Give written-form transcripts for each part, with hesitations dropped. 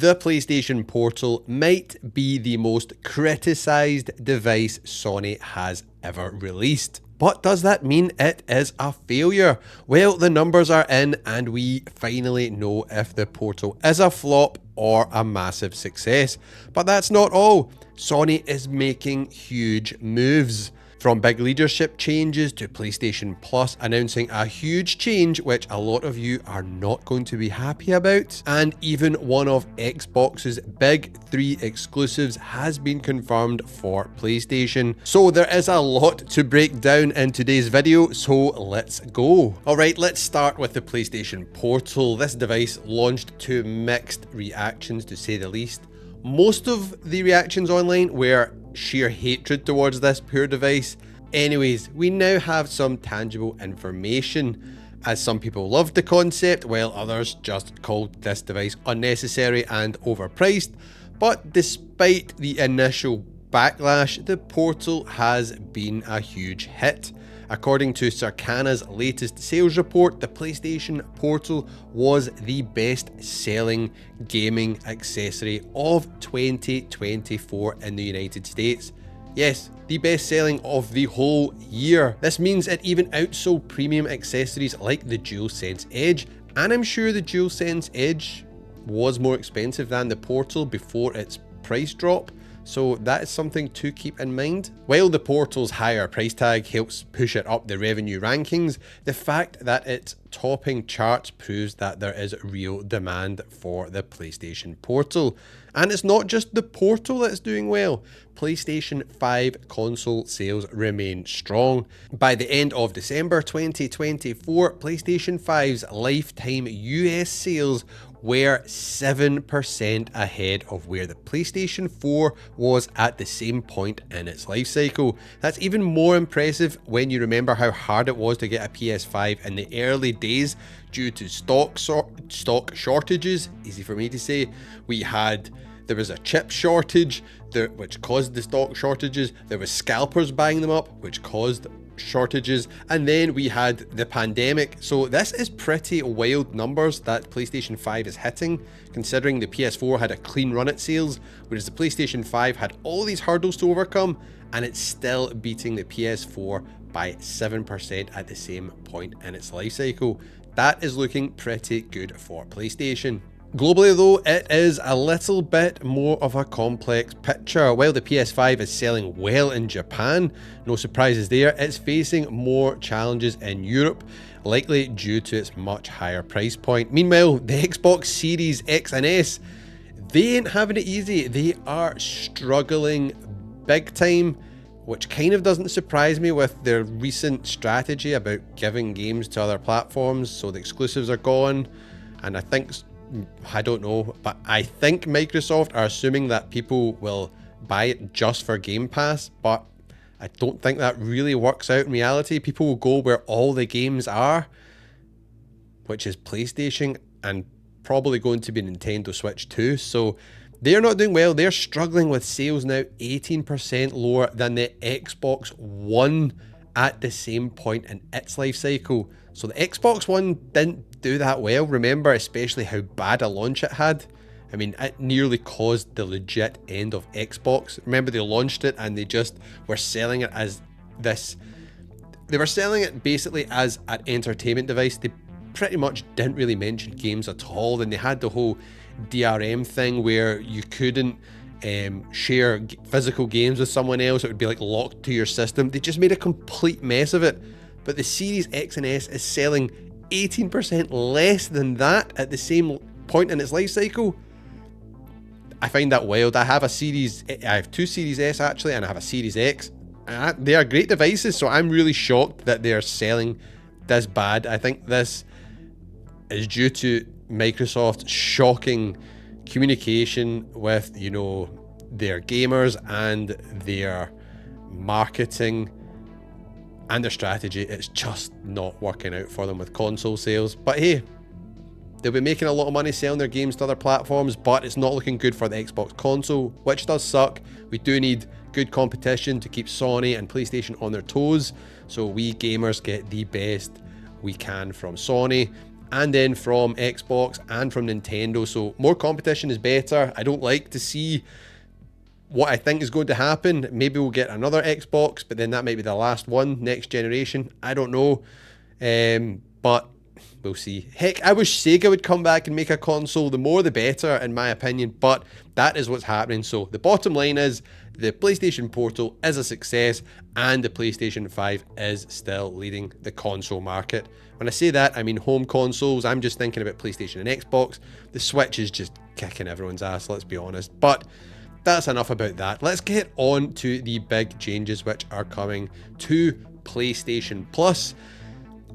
The PlayStation Portal might be the most criticized device Sony has ever released. But does that mean it is a failure? Well, the numbers are in and we finally know if the Portal is a flop or a massive success. But that's not all. Sony is making huge moves. From big leadership changes to PlayStation Plus announcing a huge change which a lot of you are not going to be happy about, and even one of Xbox's big 3 exclusives has been confirmed for PlayStation. So there is a lot to break down in today's video, so let's go. Alright, let's start with the PlayStation Portal. This device launched to mixed reactions to say the least. Most of the reactions online were sheer hatred towards this poor device. Anyways, we now have some tangible information, as some people loved the concept while others just called this device unnecessary and overpriced. But despite the initial backlash, the Portal has been a huge hit. According to Circana's latest sales report, the PlayStation Portal was the best-selling gaming accessory of 2024 in the United States. Yes, the best-selling of the whole year. This means it even outsold premium accessories like the DualSense Edge, and I'm sure the DualSense Edge was more expensive than the Portal before its price drop. So that is something to keep in mind. While the Portal's higher price tag helps push it up the revenue rankings, the fact that it's topping charts proves that there is real demand for the PlayStation Portal. And it's not just the Portal that's doing well. PlayStation 5 console sales remain strong. By the end of December 2024, PlayStation 5's lifetime US sales were 7% ahead of where the PlayStation 4 was at the same point in its life cycle. That's even more impressive when you remember how hard it was to get a PS5 in the early days due to stock shortages. Easy for me to say. There was a chip shortage which caused the stock shortages. There was scalpers buying them up, which caused shortages, and then we had the pandemic. So this is pretty wild numbers that PlayStation 5 is hitting, considering the PS4 had a clean run at sales, whereas the PlayStation 5 had all these hurdles to overcome, and it's still beating the PS4 by 7% at the same point in its life cycle. That is looking pretty good for PlayStation. Globally though, it is a little bit more of a complex picture. While the PS5 is selling well in Japan, no surprises there, it's facing more challenges in Europe, likely due to its much higher price point. Meanwhile, the Xbox Series X and S, they ain't having it easy. They are struggling big time, which kind of doesn't surprise me with their recent strategy about giving games to other platforms, so the exclusives are gone. And I don't know, but I think Microsoft are assuming that people will buy it just for Game Pass, but I don't think that really works out in reality. People will go where all the games are, which is PlayStation and probably going to be Nintendo Switch too. So they're not doing well. They're struggling with sales now 18% lower than the Xbox One at the same point in its life cycle. So the Xbox One didn't do that well. Remember especially how bad a launch it had. I mean, it nearly caused the legit end of Xbox. Remember, they launched it and they just were selling it as this. They were selling it basically as an entertainment device. They pretty much didn't really mention games at all. Then they had the whole DRM thing where you couldn't share physical games with someone else. It would be like locked to your system. They just made a complete mess of it. But the Series X and S is selling 18% less than that at the same point in its life cycle. I find that wild. I have two Series S actually, and I have a Series X. They are great devices, so I'm really shocked that they're selling this bad. I think this is due to Microsoft's shocking communication with, their gamers and their marketing and their strategy. It's just not working out for them with console sales. But hey, they'll be making a lot of money selling their games to other platforms, but it's not looking good for the Xbox console, which does suck. We do need good competition to keep Sony and PlayStation on their toes, so we gamers get the best we can from Sony. and then from Xbox and from Nintendo. So more competition is better. I don't like to see what I think is going to happen. Maybe we'll get another Xbox, but then that might be the last one next generation. I don't know. But we'll see. Heck, I wish Sega would come back and make a console. The more the better, in my opinion, but that is what's happening. So the bottom line is the PlayStation Portal is a success and the PlayStation 5 is still leading the console market. When I say that, I mean home consoles. I'm just thinking about PlayStation and Xbox. The Switch is just kicking everyone's ass, let's be honest. But that's enough about that. Let's get on to the big changes which are coming to PlayStation Plus.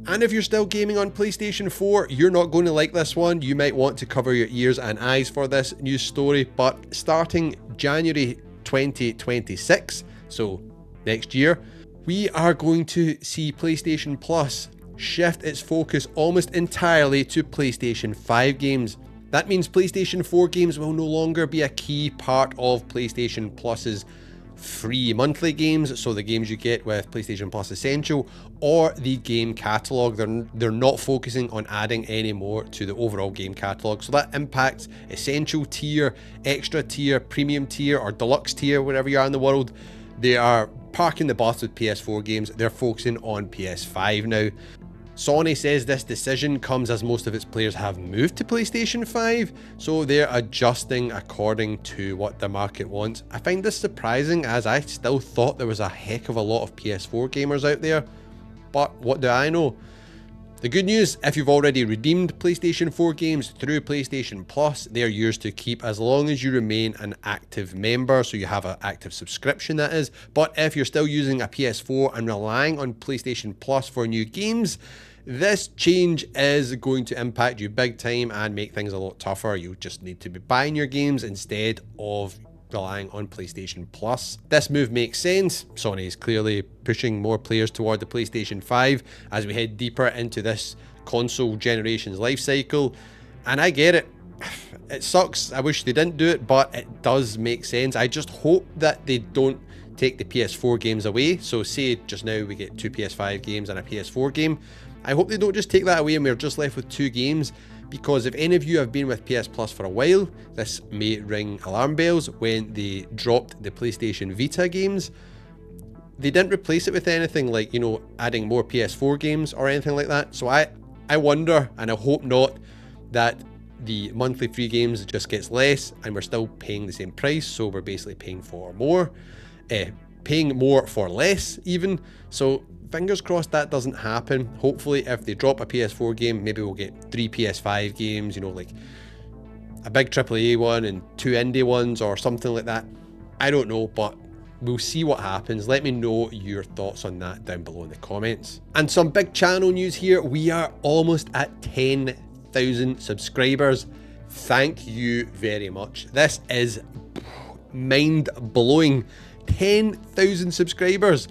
And if you're still gaming on PlayStation 4, you're not going to like this one. You might want to cover your ears and eyes for this news story. But starting January 2026, so next year, we are going to see PlayStation Plus shift its focus almost entirely to PlayStation 5 games. That means PlayStation 4 games will no longer be a key part of PlayStation Plus's free monthly games, so the games you get with PlayStation Plus Essential or the game catalog. They're not focusing on adding any more to the overall game catalog, so that impacts Essential tier, Extra tier, Premium tier, or Deluxe tier, wherever you are in the world. They are parking the bus with PS4 games. They're focusing on PS5 now. Sony says this decision comes as most of its players have moved to PlayStation 5, so they're adjusting according to what the market wants. I find this surprising, as I still thought there was a heck of a lot of PS4 gamers out there, but what do I know? The good news, if you've already redeemed PlayStation 4 games through PlayStation Plus, they're yours to keep as long as you remain an active member, so you have an active subscription, that is. But if you're still using a PS4 and relying on PlayStation Plus for new games, this change is going to impact you big time and make things a lot tougher. You just need to be buying your games instead of relying on PlayStation Plus. This move makes sense. Sony is clearly pushing more players toward the PlayStation 5 as we head deeper into this console generation's life cycle. And I get it. It sucks. I wish they didn't do it, but it does make sense. I just hope that they don't take the PS4 games away. So say just now we get 2 PS5 games and a PS4 game. I hope they don't just take that away and we're just left with 2 games, because if any of you have been with PS Plus for a while, this may ring alarm bells. When they dropped the PlayStation Vita games, they didn't replace it with anything like, you know, adding more PS4 games or anything like that. So I wonder, and I hope not, that the monthly free games just gets less and we're still paying the same price, so we're basically paying for more, paying more for less even. So fingers crossed that doesn't happen. Hopefully if they drop a PS4 game, maybe we'll get 3 PS5 games, you know, like a big AAA one and 2 indie ones or something like that. I don't know, but we'll see what happens. Let me know your thoughts on that down below in the comments. And some big channel news here. We are almost at 10,000 subscribers. Thank you very much. This is mind-blowing. 10,000 subscribers.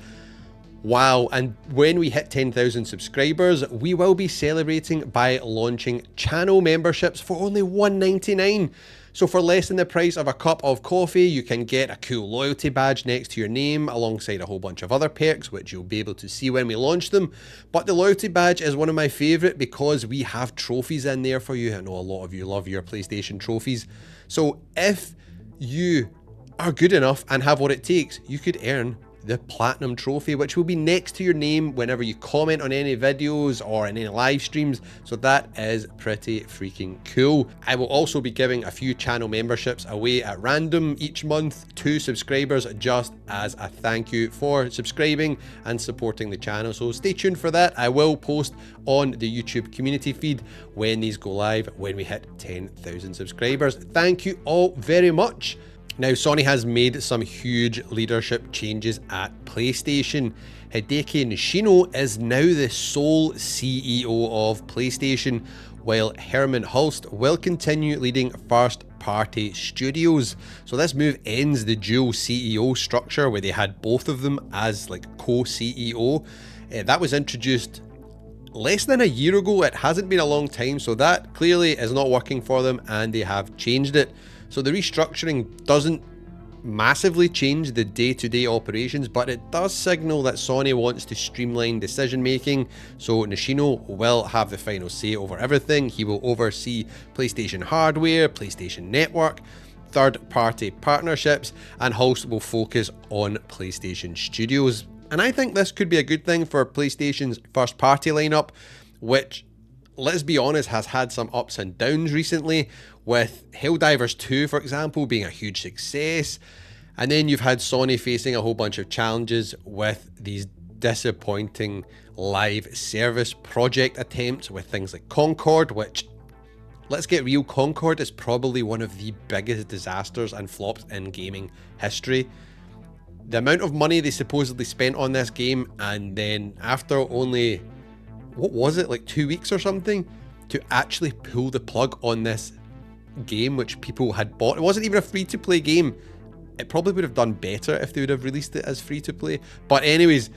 Wow, and when we hit 10,000 subscribers, we will be celebrating by launching channel memberships for only $1.99. So for less than the price of a cup of coffee, you can get a cool loyalty badge next to your name alongside a whole bunch of other perks, which you'll be able to see when we launch them. But the loyalty badge is one of my favorite because we have trophies in there for you. I know a lot of you love your PlayStation trophies. So if you are good enough and have what it takes, you could earn the platinum trophy, which will be next to your name whenever you comment on any videos or in any live streams. So that is pretty freaking cool. I will also be giving a few channel memberships away at random each month to subscribers, just as a thank you for subscribing and supporting the channel. So stay tuned for that. I will post on the YouTube community feed when these go live, when we hit 10,000 subscribers. Thank you all very much. Now, Sony has made some huge leadership changes at PlayStation. Hideki Nishino is now the sole CEO of PlayStation, while Herman Hulst will continue leading first-party studios. So this move ends the dual CEO structure where they had both of them as like co-CEO. That was introduced less than a year ago. It hasn't been a long time, so that clearly is not working for them and they have changed it. So the restructuring doesn't massively change the day-to-day operations, but it does signal that Sony wants to streamline decision making. So Nishino will have the final say over everything. He will oversee PlayStation hardware, PlayStation Network, third-party partnerships, and Hulse will focus on PlayStation Studios. And I think this could be a good thing for PlayStation's first-party lineup, which, let's be honest, has had some ups and downs recently, with Helldivers 2, for example, being a huge success. And then you've had Sony facing a whole bunch of challenges with these disappointing live service project attempts with things like Concord, which, let's get real, Concord is probably one of the biggest disasters and flops in gaming history. The amount of money they supposedly spent on this game, and then after only, what was it, like 2 weeks or something, to actually pull the plug on this game which people had bought. It wasn't even a free-to-play game. It probably would have done better if they would have released it as free-to-play. But anyways,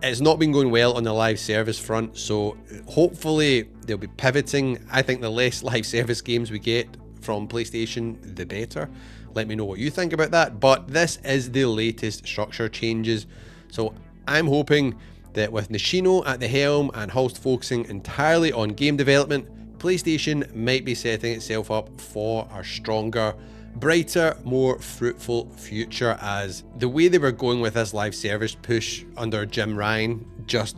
it's not been going well on the live service front, so hopefully they'll be pivoting. I think the less live service games we get from PlayStation, the better. Let me know what you think about that. But this is the latest structure changes, so I'm hoping that with Nishino at the helm and Hulse focusing entirely on game development, PlayStation might be setting itself up for a stronger, brighter, more fruitful future, as the way they were going with this live service push under Jim Ryan just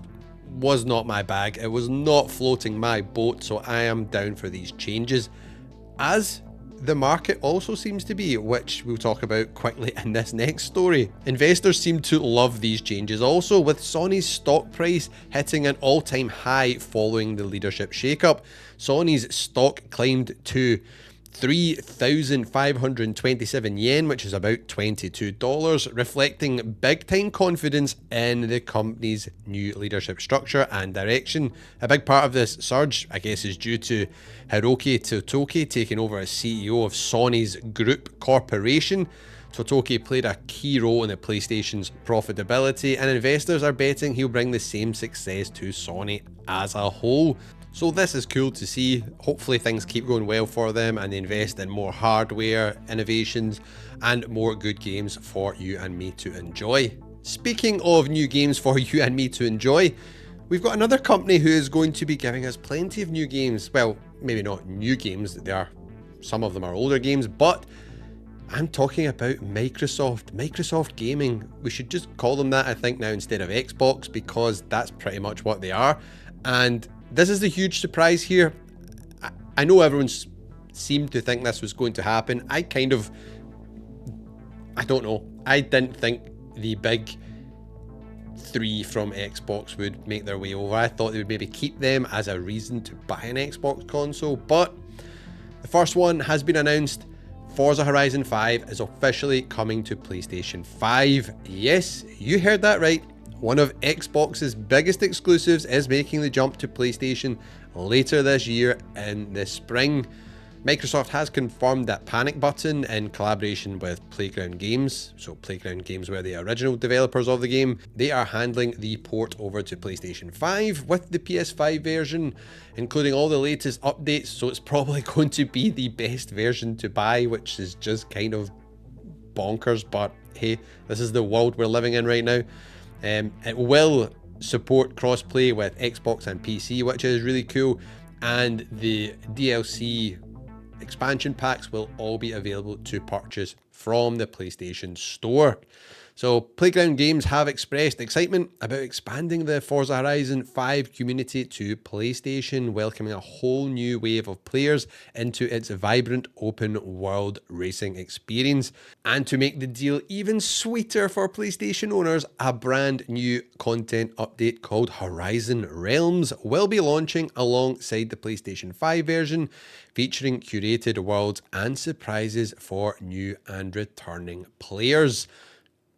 was not my bag. It was not floating my boat, so I am down for these changes, as the market also seems to be, which we'll talk about quickly in this next story. Investors seem to love these changes also, with Sony's stock price hitting an all-time high following the leadership shakeup. Sony's stock climbed to 3,527 yen, which is about $22, reflecting big time confidence in the company's new leadership structure and direction. A big part of this surge, I guess, is due to Hiroki Totoki taking over as CEO of Sony's group corporation. Totoki played a key role in the PlayStation's profitability, and investors are betting he'll bring the same success to Sony as a whole. So this is cool to see. Hopefully things keep going well for them and they invest in more hardware, innovations, and more good games for you and me to enjoy. Speaking of new games for you and me to enjoy, we've got another company who is going to be giving us plenty of new games. Well, maybe not new games, some of them are older games, but I'm talking about Microsoft Gaming. We should just call them that, I think, now instead of Xbox, because that's pretty much what they are. And this is the huge surprise here. I know everyone seemed to think this was going to happen. I don't know. I didn't think the big three from Xbox would make their way over. I thought they would maybe keep them as a reason to buy an Xbox console, but the first one has been announced. Forza Horizon 5 is officially coming to PlayStation 5. Yes, you heard that right. One of Xbox's biggest exclusives is making the jump to PlayStation later this year in the spring. Microsoft has confirmed that Panic Button, in collaboration with Playground Games, so Playground Games were the original developers of the game, they are handling the port over to PlayStation 5 with the PS5 version, including all the latest updates, so it's probably going to be the best version to buy, which is just kind of bonkers, but hey, this is the world we're living in right now. It will support crossplay with Xbox and PC, which is really cool, and the DLC expansion packs will all be available to purchase from the PlayStation Store. So Playground Games have expressed excitement about expanding the Forza Horizon 5 community to PlayStation, welcoming a whole new wave of players into its vibrant open world racing experience. And to make the deal even sweeter for PlayStation owners, a brand new content update called Horizon Realms will be launching alongside the PlayStation 5 version, featuring curated worlds and surprises for new and returning players.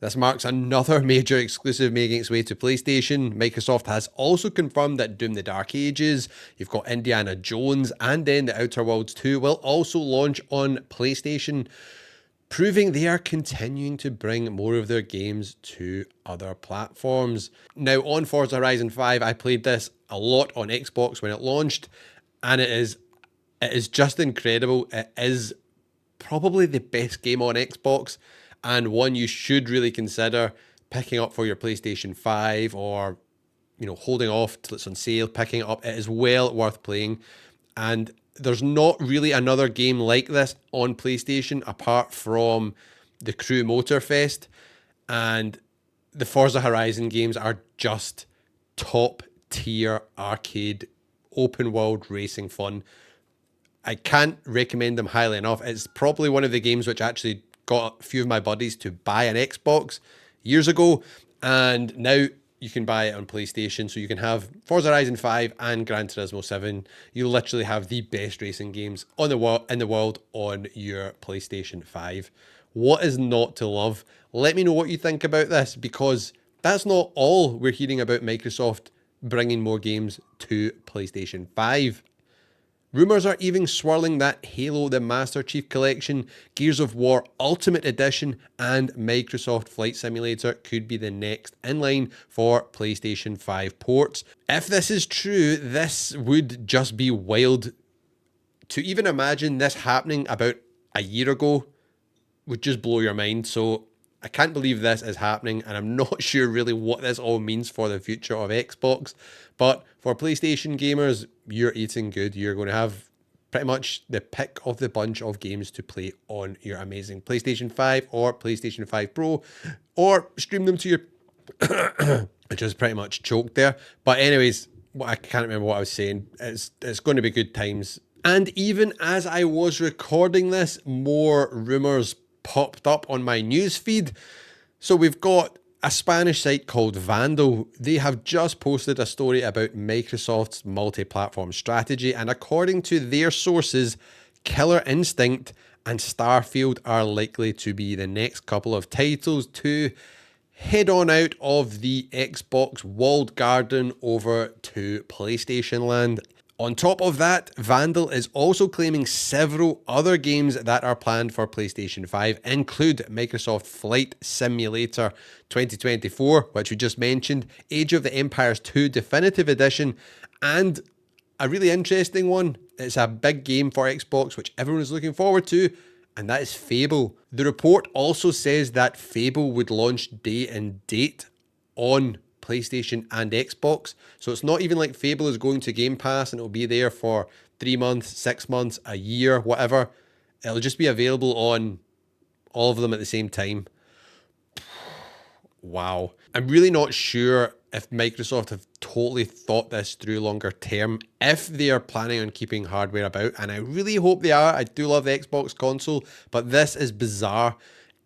This marks another major exclusive making its way to PlayStation. Microsoft has also confirmed that Doom the Dark Ages, you've got Indiana Jones, and then The Outer Worlds 2 will also launch on PlayStation, proving they are continuing to bring more of their games to other platforms. Now, on Forza Horizon 5, I played this a lot on Xbox when it launched, and it is just incredible. It is probably the best game on Xbox, and one you should really consider picking up for your PlayStation 5, or holding off till it's on sale, picking it up. It is well worth playing, and there's not really another game like this on PlayStation apart from the Crew Motorfest, and the Forza Horizon games are just top tier arcade open world racing fun. I can't recommend them highly enough. It's probably one of the games which actually got a few of my buddies to buy an Xbox years ago, and now you can buy it on PlayStation, so you can have Forza Horizon 5 and Gran Turismo 7. You literally have the best racing games on in the world on your PlayStation 5. What is not to love? Let me know what you think about this, because that's not all we're hearing about Microsoft bringing more games to PlayStation 5. Rumours are even swirling that Halo the Master Chief Collection, Gears of War Ultimate Edition, and Microsoft Flight Simulator could be the next in line for PlayStation 5 ports. If this is true, this would just be wild. To even imagine this happening about a year ago would just blow your mind. So I can't believe this is happening, and I'm not sure really what this all means for the future of Xbox. But for PlayStation gamers, you're eating good. You're going to have pretty much the pick of the bunch of games to play on your amazing PlayStation 5 or PlayStation 5 Pro, or stream them to your... I just pretty much choked there. But anyways, I can't remember what I was saying. It's going to be good times. And even as I was recording this, more rumours popped up on my news feed. So we've got a Spanish site called Vandal. They have just posted a story about Microsoft's multi-platform strategy, and according to their sources, Killer Instinct and Starfield are likely to be the next couple of titles to head on out of the Xbox walled garden over to PlayStation land. On top of that, Vandal is also claiming several other games that are planned for PlayStation 5, include Microsoft Flight Simulator 2024, which we just mentioned, Age of the Empires 2 Definitive Edition, and a really interesting one. It's a big game for Xbox, which everyone is looking forward to, and that is Fable. The report also says that Fable would launch day and date on PlayStation and Xbox. So it's not even like Fable is going to Game Pass and it'll be there for 3 months, 6 months, a year, whatever. It'll just be available on all of them at the same time. Wow. I'm really not sure if Microsoft have totally thought this through longer term, if they are planning on keeping hardware about, and I really hope they are. I do love the Xbox console, but this is bizarre.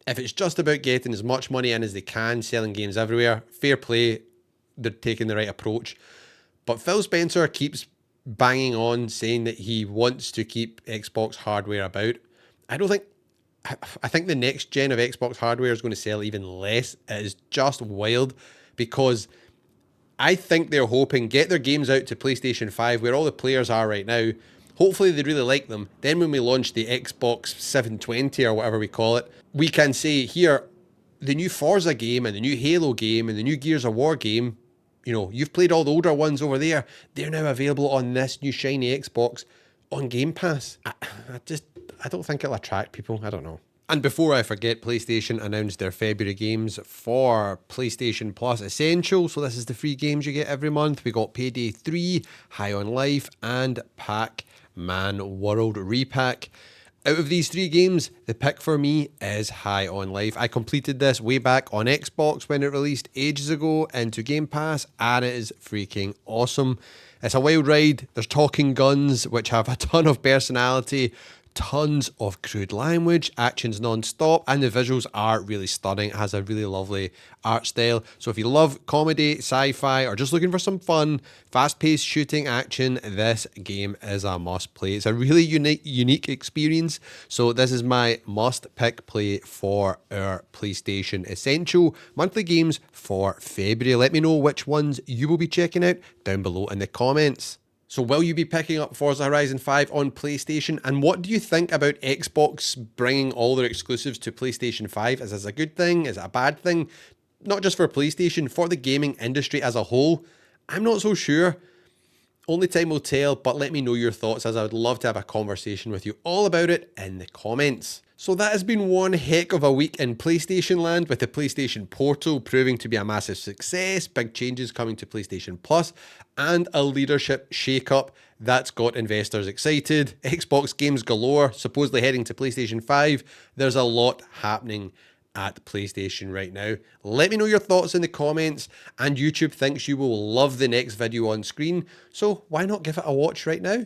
If it's just about getting as much money in as they can, selling games everywhere, fair play, they're taking the right approach. But Phil Spencer keeps banging on saying that he wants to keep Xbox hardware about. I think the next gen of Xbox hardware is going to sell even less. It is just wild, because I think they're hoping get their games out to PlayStation 5 where all the players are right now. Hopefully they really like them. Then when we launch the Xbox 720 or whatever we call it, we can say, here, the new Forza game and the new Halo game and the new Gears of War game, you've played all the older ones over there. They're now available on this new shiny Xbox on Game Pass. I don't think it'll attract people. I don't know. And before I forget, PlayStation announced their February games for PlayStation Plus Essential. So this is the free games you get every month. We got Payday 3, High on Life, and Pac-Man World Repack. Out of these 3 games, the pick for me is High on Life. I completed this way back on Xbox when it released ages ago into Game Pass, and it is freaking awesome. It's a wild ride. There's talking guns, which have a ton of personality, tons of crude language, actions non-stop, and the visuals are really stunning. It has a really lovely art style. So if you love comedy, sci-fi, or just looking for some fun, fast-paced shooting action, this game is a must-play. It's a really unique experience. So this is my must-pick play for our PlayStation Essential monthly games for February. Let me know which ones you will be checking out down below in the comments. So will you be picking up Forza Horizon 5 on PlayStation? And what do you think about Xbox bringing all their exclusives to PlayStation 5? Is this a good thing? Is it a bad thing? Not just for PlayStation, for the gaming industry as a whole? I'm not so sure. Only time will tell, but let me know your thoughts, as I would love to have a conversation with you all about it in the comments. So that has been one heck of a week in PlayStation land, with the PlayStation Portal proving to be a massive success, big changes coming to PlayStation Plus, and a leadership shake-up that's got investors excited. Xbox games galore, supposedly heading to PlayStation 5. There's a lot happening at PlayStation right now. Let me know your thoughts in the comments, and YouTube thinks you will love the next video on screen, so why not give it a watch right now?